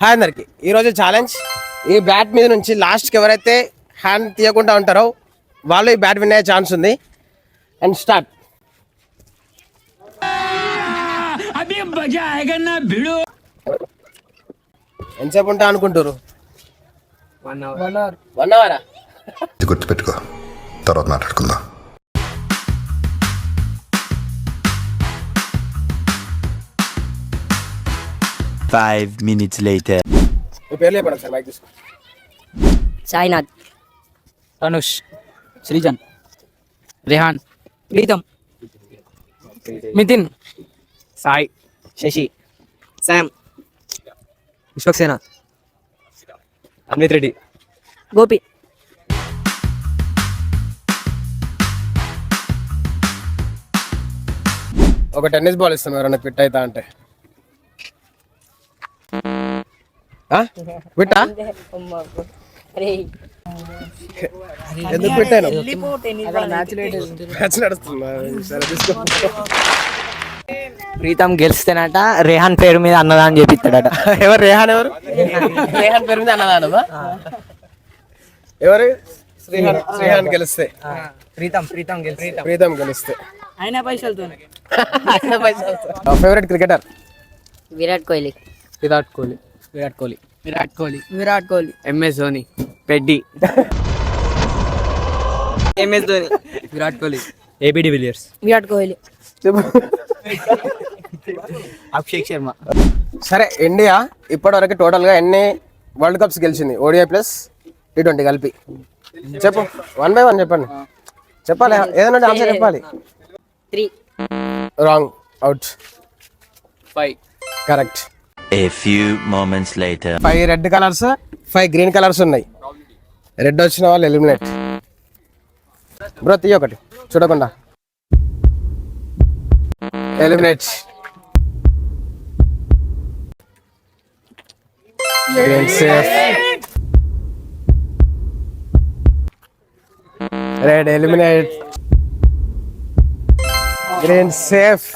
Hi అందరికి ఈరోజు challenge ఈ బ్యాట్ మీద నుంచి లాస్ట్కి ఎవరైతే హ్యాండ్ తీయకుండా ఉంటారో వాళ్ళు ఈ బ్యాట్ విన్ అయ్యే ఛాన్స్ ఉంది. And start. ఎంతసేపు ఉంటా అనుకుంటారు? 1 అవరా? గుర్తుపెట్టుకో, తర్వాత మాట్లాడుకుందాం. Five minutes later. మీ పేర్లు చెప్పండి సార్, మైక్ తీసుకో. సాయినాథ్, తనుష్, శ్రీజన్, రిహాన్, ప్రీతం, నితిన్, సాయి, శశి, శామ్, విశ్వక్సేన, అమిత్ రెడ్డి, గోపి. ఒక టెన్నిస్ బాల్ ఇస్తాం ఎవరైనా క్విట్ అవుతా అంటే. క్విట్టా? ఎందుకు పెట్టాను? మ్యాచ్ నడుస్తుందా? సరే తీసుకో. ప్రీతం గెలిస్తేనట రేహాన్ పేరు మీద అన్నదానం చేపిస్తాడట. ఎవరు రేహాన్? ఎవరు రేహాన్ పేరు మీద అన్నదానమా? ఎవరు? శ్రీహాన్ గెలిస్తే, ప్రీతం గెలిస్తే అయినా పైసలతో. Favourite cricketer? Virat Kohli. Virat Kohli, Virat Kohli, Virat Kohli, Virat Kohli, MS Dhoni, పెడ్డి, MS Dhoni, Virat Kohli, ABD Villiers, Virat Kohli. Abhishek Sharma. సరే, ఇండియా ఇప్పటివరకు టోటల్గా ఎన్ని వరల్డ్ కప్స్ గెలిచింది? ఓడిఐ ప్లస్ T20 కలిపి చెప్పు. 1 by 1 చెప్పండి. చెప్పాలి, ఏదైనా ఆన్సర్ చెప్పాలి. 3. Wrong, out. 5. Correct. A few moments later. 5 red colours, 5 green colours ఉన్నాయి. రెడ్ వచ్చిన వాళ్ళు ఎలిమినేట్. బ్రో తీయ ఒకటి చూడకుండా. Eliminate. Green safe. Red eliminate. Green safe.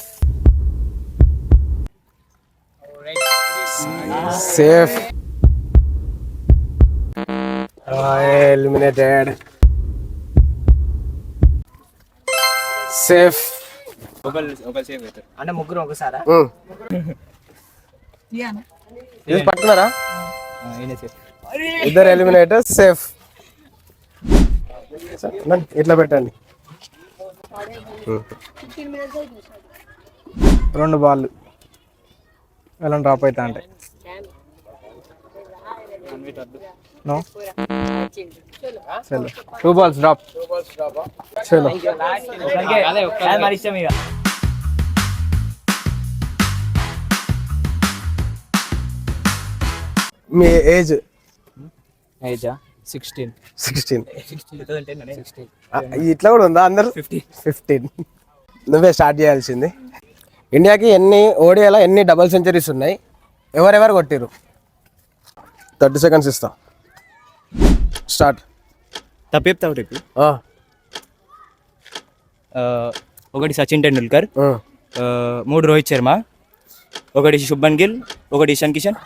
Safe. Eliminated. Safe. అంటే ముగ్గురు ఒకసారా? ఇది పట్టుకున్నారా? ఇద్దరు ఎలిమినేటర్. సేఫ్. ఇట్లా పెట్టండి. 2 బాల్ ఎలా డ్రాప్ అవుతా అంటే నో చలో 2 balls డ్రాప్. చలో మీ ఏజ్? ఏజా 16. ఇట్లా కూడా ఉందా? అందరు 15. నువ్వే స్టార్ట్ చేయాల్సింది. ఇండియాకి ఎన్ని ఓడిఐలో ఎన్ని డబుల్ సెంచరీస్ ఉన్నాయి? ఎవరెవరు కొట్టిరు? 30 seconds ఇస్తా. స్టార్ట్. చెప్తావు రేపు. ఒకటి సచిన్ టెండూల్కర్, 3 రోహిత్ శర్మ, ఒకటి శుభ్మన్ గిల్, ఒకటి ఇషాన్ కిషన్.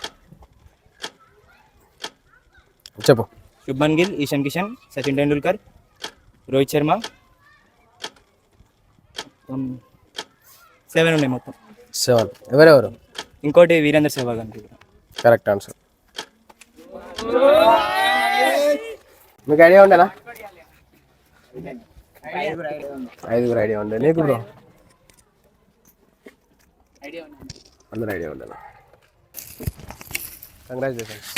చెప్పు. శుభ్మన్ గిల్, ఇషాన్ కిషన్, సచిన్ టెండూల్కర్, రోహిత్ శర్మ. 7 ఉన్నాయి మొత్తం. 7. ఎవరెవరు? ఇంకోటి వీరేంద్ర సెహ్వాగ్ అనుకుంటున్నా. Correct answer. మీకు ఐడియా ఉండేనా? 5 ఐడియా ఉండే. నీకు బ్రో? అందరూ ఐడియా ఉండేనా? కంగ్రాచులేషన్స్.